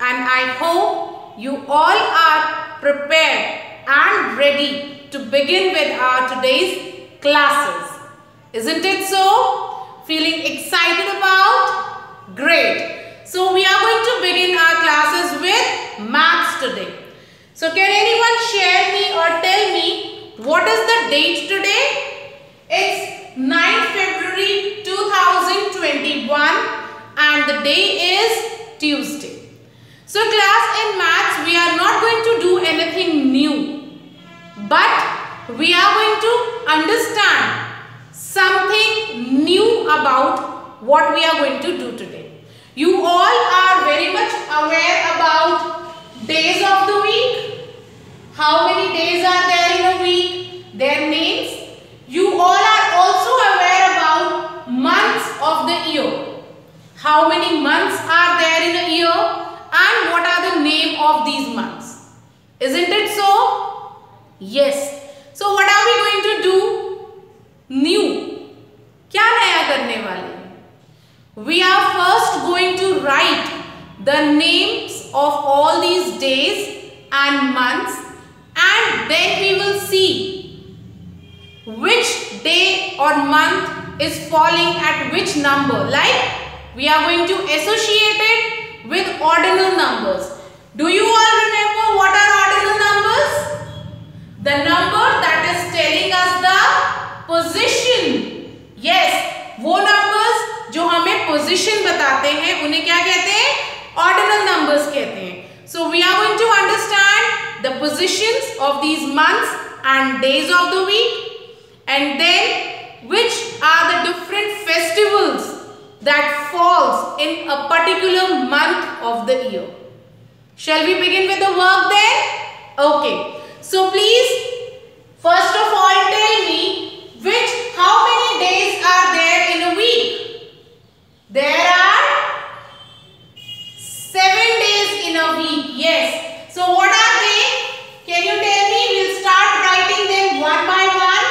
and I hope you all are prepared and ready to begin with our today's classes. Isn't it so? Feeling excited about? Great. So we are going to begin our classes with maths today. So can anyone share me or tell me what is the date today? It's 9th February 2021 and the day is Tuesday. So class, in maths we are not going to do anything new, but we are going to understand something new about what we are going to do today. You all are very much aware about days of the week. How many days are there in a week? Their names. You all are also aware about months of the year. How many months are there in a year and what are the name of these months? Isn't it so? Yes. So what are we going to do? New. क्या नया करने वाले हैं? We are first going to write the names of all these days and months, and then we will see which day or month is falling at which number. Like we are going to associate it with ordinal numbers. Do you all remember what are ordinal numbers? The number that is telling us the position. Yes, वो numbers जो हमें position बताते हैं उन्हें क्या कहते हैं? Ordinal numbers कहते हैं. So we are going to understand the positions of these months and days of the week, and then which are the different festivals that falls in a particular month of the year. Shall we begin with the work then? Okay. So please, first of all tell me how many days are there in a week? There are 7 days in a week. Yes. So what are they? Can you tell me? We'll start writing them one by one.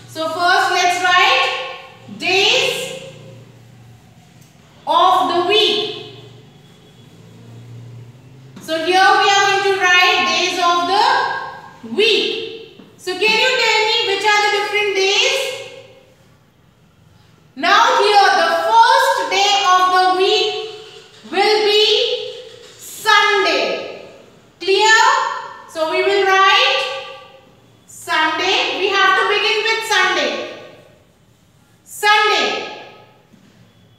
So first let's write days of the week. So here we are going to write days of the week. So can you tell me which are the different days? Now here the first day of the week will be Sunday. Clear? So we will write Sunday. We have to begin with Sunday. Sunday.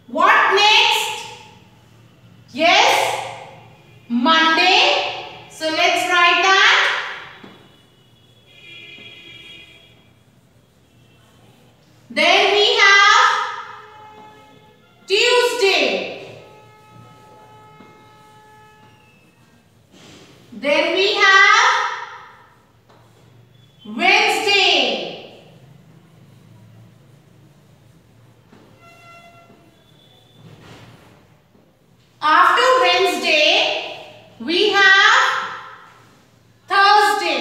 What next? Yes, Monday. So let's write that. Then we have Tuesday. Then we have Wednesday. After Wednesday, we have Thursday.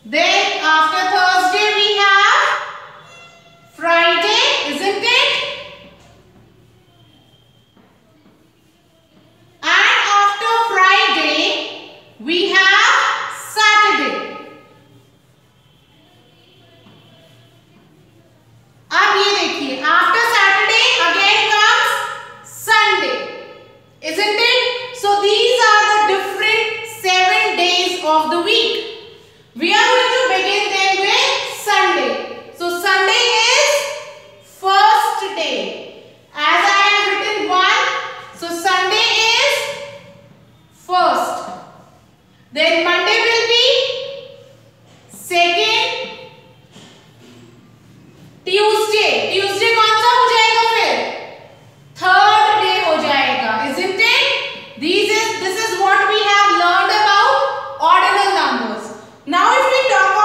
Then after Thursday, we have Friday, isn't it? And after Friday, we have Saturday. अब ये देखिए, after Saturday again comes Sunday, isn't it? So these are the different 7 days of the week. We are going to begin them with Sunday. So Sunday is first day. As I have written 1, so Sunday is first. Then Monday will be second. Tuesday कौन सा हो जाएगा फिर? Third day हो जाएगा, isn't it? This is what we have learned about ordinal numbers. Now if we talk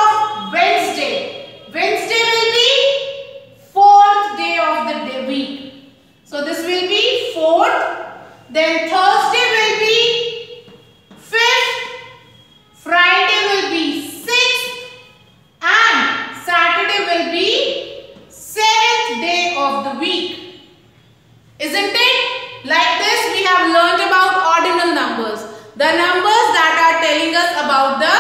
the numbers that are telling us about the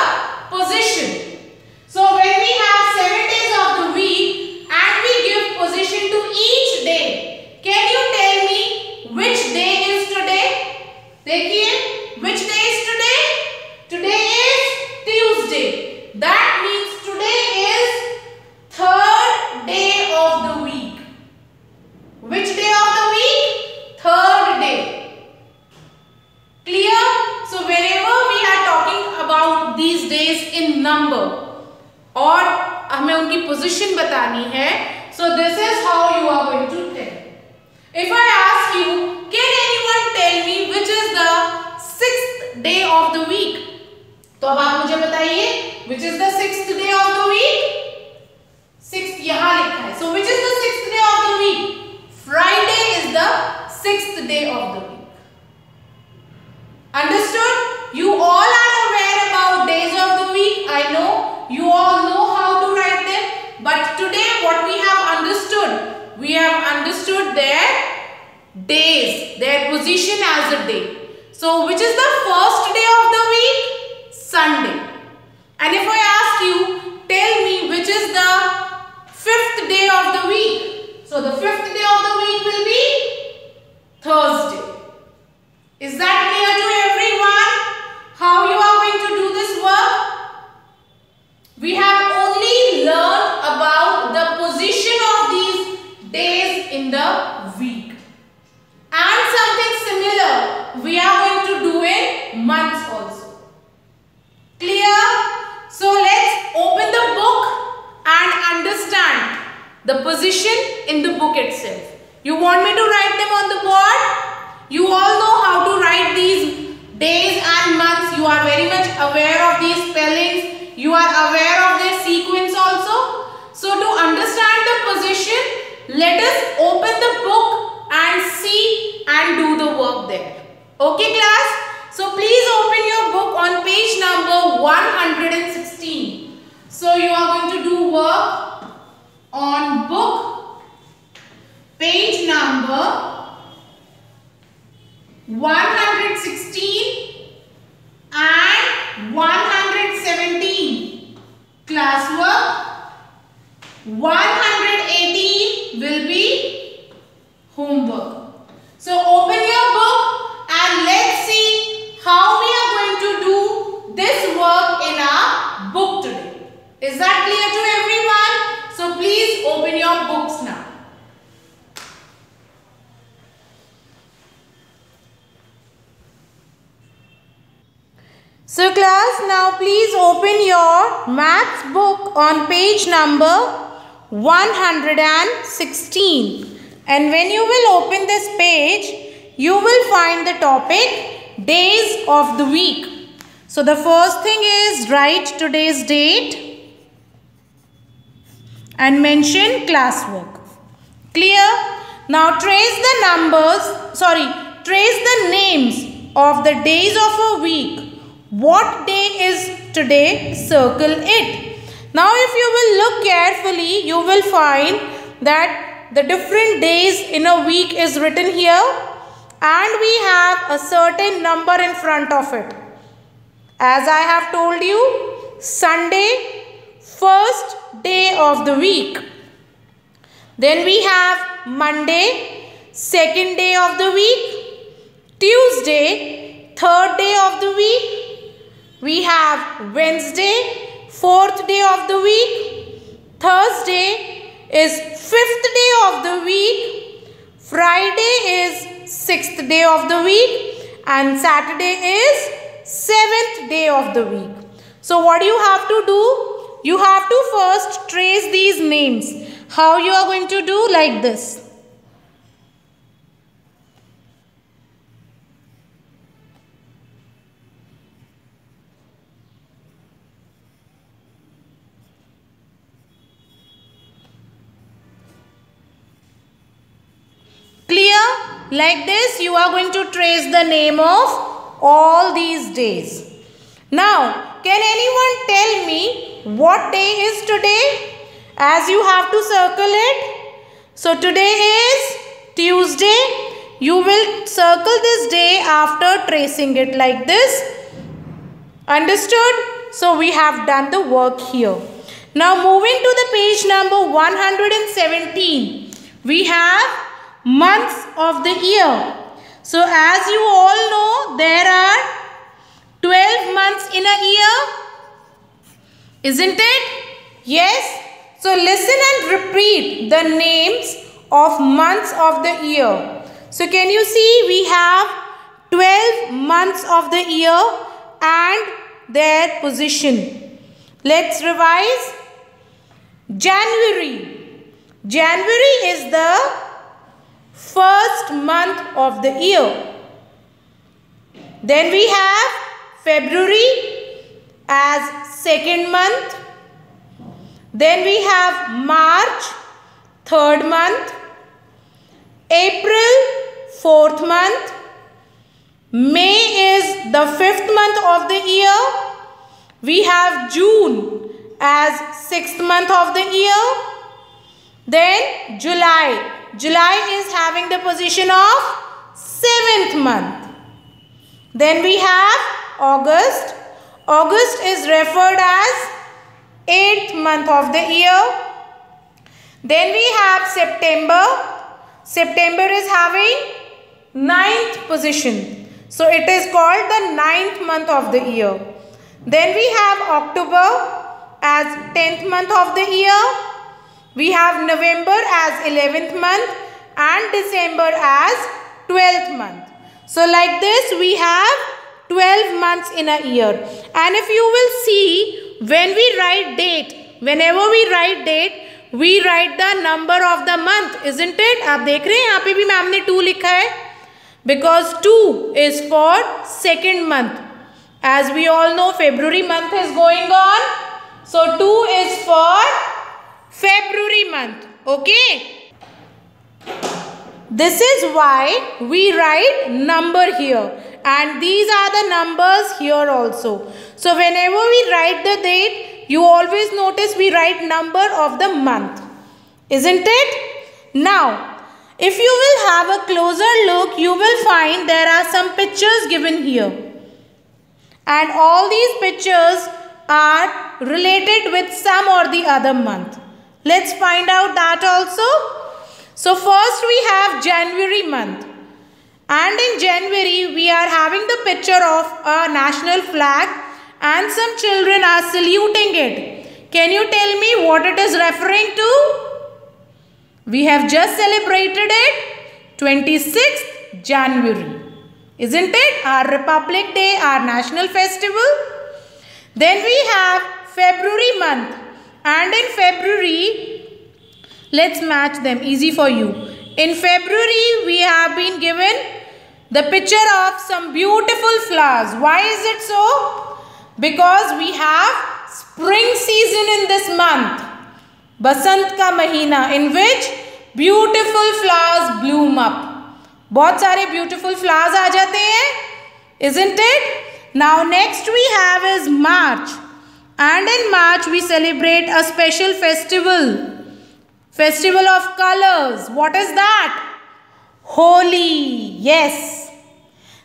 position. So when we have 7 days of the week and we give position to each day, can you tell me which day is today? देखिए, which day is today? Today is Tuesday. That means today is 3rd day of the week. Which day of the week? 3rd day. Clear? So whenever we are talking about these days in number और हमें उनकी position बतानी है, so this is how you are going to tell. If I ask you, can anyone tell me which is the 6th day of the week? तो अब आप मुझे बताइए, which is the 6th day of the week? 6th यहाँ लिखा है. So which is the 6th day of the week? Friday is the 6th day of the week. Understood? You all are aware about days of the week. I know you all know how to write them. But today what we have understood their days, their position as a day. So which is the first day of the week? Sunday. And if I ask you, tell me which is the 5th day of the week? So the 5th day of the week will be Thursday. Is that clear to everyone? How you are going to do this work? We have only learned about the position of these days in the week. And something similar we are going to do in months also. Clear? So let's open the book and understand the position in the book itself. You want me to write them on the board? You all know how to write these days and months. You are very much aware of these spellings. You are aware of their sequence also. So to understand the position, let us open the book and see and do the work there. Okay class? So please open your book on page number 116. So you are going to do work on book page number 116 and 117. Classwork 118 will be homework. So open your book and let's see how we are going to do this work in our book today. Is that clear to everyone? So please open your books now. So class, now please open your maths book on page number 116. And when you will open this page, you will find the topic days of the week. So the first thing is write today's date and mention classwork. Clear? Now trace the names of the days of a week. What day is today? Circle it. Now if you will look carefully, you will find that the different days in a week is written here and we have a certain number in front of it. As I have told you, Sunday, first day of the week. Then we have Monday, second day of the week. Tuesday, third day of the week. We have Wednesday, fourth day of the week. Thursday is fifth day of the week. Friday is sixth day of the week. And Saturday is seventh day of the week. So what do you have to do? You have to first trace these names. How you are going to do? Like this. Clear? Like this you are going to trace the name of all these days. Now, can anyone tell me what day is today? As you have to circle it. So today is Tuesday. You will circle this day after tracing it like this. Understood? So we have done the work here. Now moving to the page number 117. We have months of the year. So as you all know, there are 12 months in a year. Isn't it? Yes. So listen and repeat the names of months of the year. So can you see we have 12 months of the year and their position. Let's revise. January. January is the first month of the year. Then we have February as second month. Then we have March, third month. April, fourth month. May is the fifth month of the year. We have June as sixth month of the year. Then July. July is having the position of seventh month. Then we have August. August is referred as eighth month of the year. Then we have September. September is having ninth position. So it is called the ninth month of the year. Then we have October as 10th month of the year. We have November as 11th month and December as 12th month. So like this we have 12 months in a year. And if you will see, when we write date, whenever we write date, we write the number of the month, isn't it? आप देख रहे हैं यहाँ पे भी ma'am ने 2 लिखा है. Because 2 is for second month. As we all know, February month is going on. So 2 is for February month. Okay. This is why we write number here. And these are the numbers here also. So whenever we write the date, you always notice we write number of the month. Isn't it? Now, if you will have a closer look, you will find there are some pictures given here. And all these pictures are related with some or the other month. Let's find out that also. So first we have January month. And in January we are having the picture of a national flag and some children are saluting it. Can you tell me what it is referring to? We have just celebrated it, 26th January. Isn't it? Our Republic Day, our national festival. Then we have February month. And in February, let's match them, easy for you. In February, we have been given the picture of some beautiful flowers. Why is it so? Because we have spring season in this month. Basant ka mahina, in which beautiful flowers bloom up. बहुत सारे beautiful flowers आ जाते हैं, isn't it? Now next we have is March. And in March we celebrate a special festival. Festival of colors. What is that? Holi. Yes.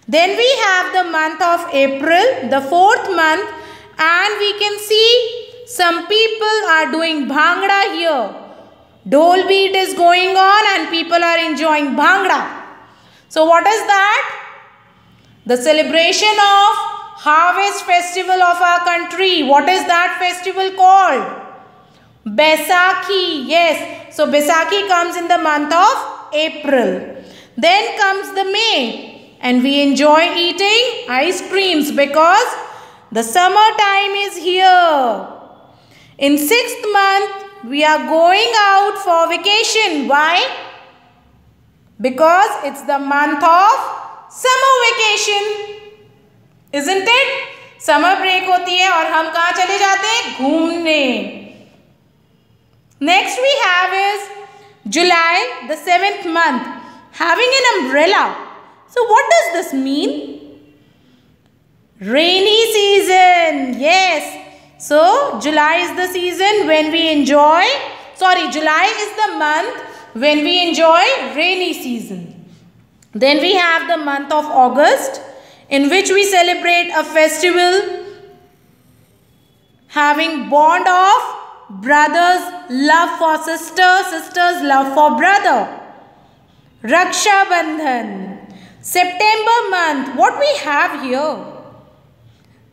Then we have the month of April, the 4th month. And we can see some people are doing Bhangra here. Dole beat is going on and people are enjoying Bhangra. So what is that? The celebration of harvest festival of our country. What is that festival called? Baisakhi. Yes. So Baisakhi comes in the month of April. Then comes the May. And we enjoy eating ice creams because the summer time is here. In 6th month, we are going out for vacation. Why? Because it's the month of summer vacation. Isn't it? Summer break होती है और हम कहाँ चले जाते हैं? घूमने. Next we have is July, the 7th month, having an umbrella. So what does this mean? Rainy season. Yes. So July is the season when we enjoy, July is the month when we enjoy rainy season. Then we have the month of August, in which we celebrate a festival having bond of brothers love for sister, sisters love for brother. Raksha Bandhan. September month, what we have here?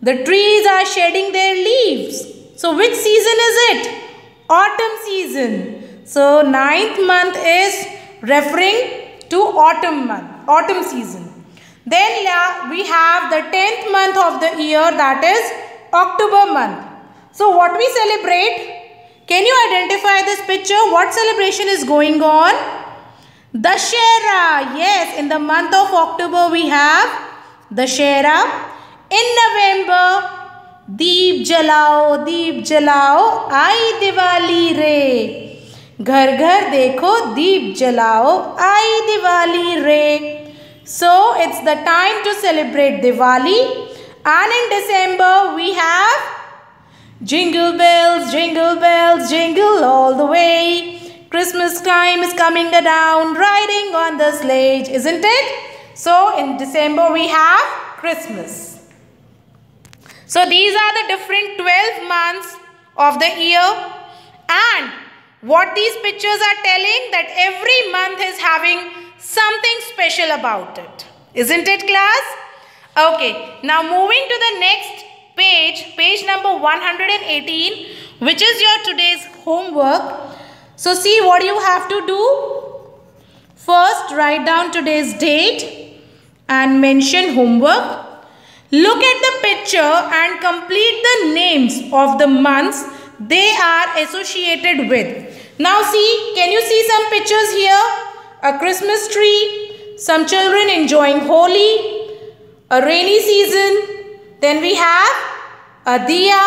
The trees are shedding their leaves. So which season is it? Autumn season. So 9th month is referring to autumn month, autumn season. Then we have the 10th month of the year, that is October month. So what we celebrate? Can you identify this picture? What celebration is going on? Dussehra. Yes, in the month of October we have Dussehra. In November, Deep jalao, आई दिवाली रे. घर घर देखो दीप जलाओ, आई दिवाली रे. So it's the time to celebrate Diwali. And in December we have jingle bells, jingle all the way. Christmas time is coming down, riding on the sledge, isn't it? So in December we have Christmas. So these are the different 12 months of the year, and what these pictures are telling, that every month is having something special about it. Isn't it, class? Okay, now moving to the next page, page number 118, which is your today's homework. So see what you have to do. First, write down today's date and mention homework. Look at the picture and complete the names of the months they are associated with. Now see, can you see some pictures here? A Christmas tree, some children enjoying Holi, a rainy season. Then we have a diya,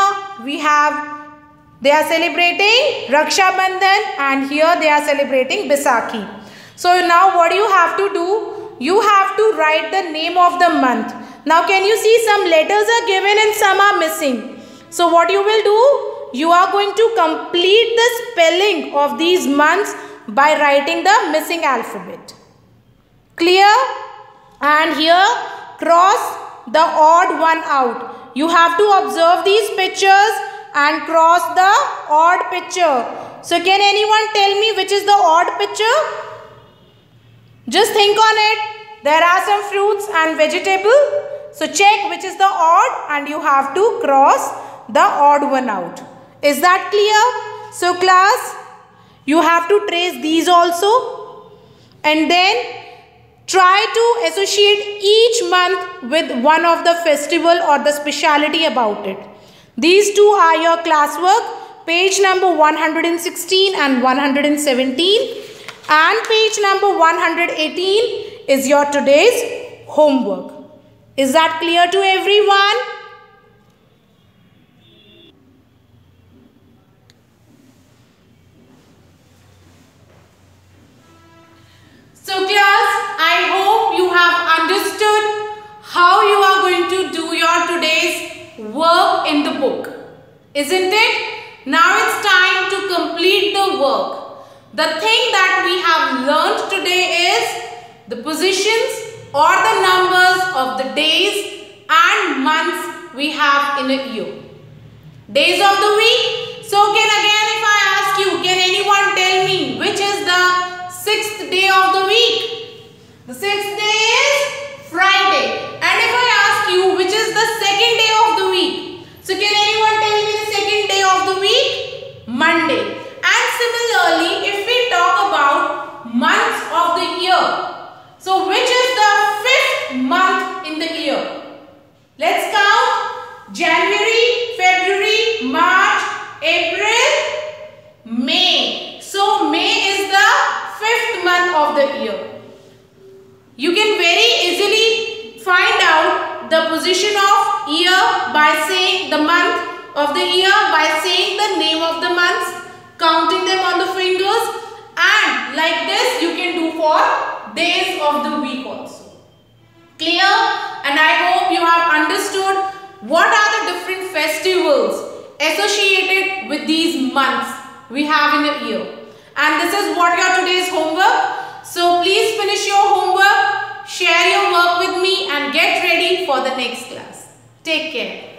they are celebrating Raksha Bandhan, and here they are celebrating Baisakhi. So now what you have to do? You have to write the name of the month. Now can you see some letters are given and some are missing. So what you will do? You are going to complete the spelling of these months by writing the missing alphabet. Clear? And here cross the odd one out. You have to observe these pictures and cross the odd picture. So can anyone tell me which is the odd picture? Just think on it. There are some fruits and vegetables. So check which is the odd and you have to cross the odd one out. Is that clear? So class, you have to trace these also, and then try to associate each month with one of the festival or the speciality about it. These two are your classwork, page number 116 and 117, and page number 118 is your today's homework. Is that clear to everyone? So class, I hope you have understood how you are going to do your today's work in the book. Isn't it? Now it's time to complete the work. The thing that we have learned today is the positions or the numbers of the days and months we have in a year. Days of the week. So if I ask you, can anyone tell me which is the 6th day of the week? The 6th day is Friday. And if I ask you which is the 2nd day of the week? So can anyone tell me the 2nd day of the week? Monday. And similarly, if we talk about months of the year, so which is the 5th month in the year? Let's count. January, February, March, April, May. So May is the 5th month of the year. You can very easily find out the position of year by saying the month of the year, by saying the name of the months, counting them on the fingers, and like this you can do for days of the week also. Clear? And I hope you have understood what are the different festivals associated with these months we have in a year. And this is what your today's homework. So please finish your homework, share your work with me and get ready for the next class. Take care.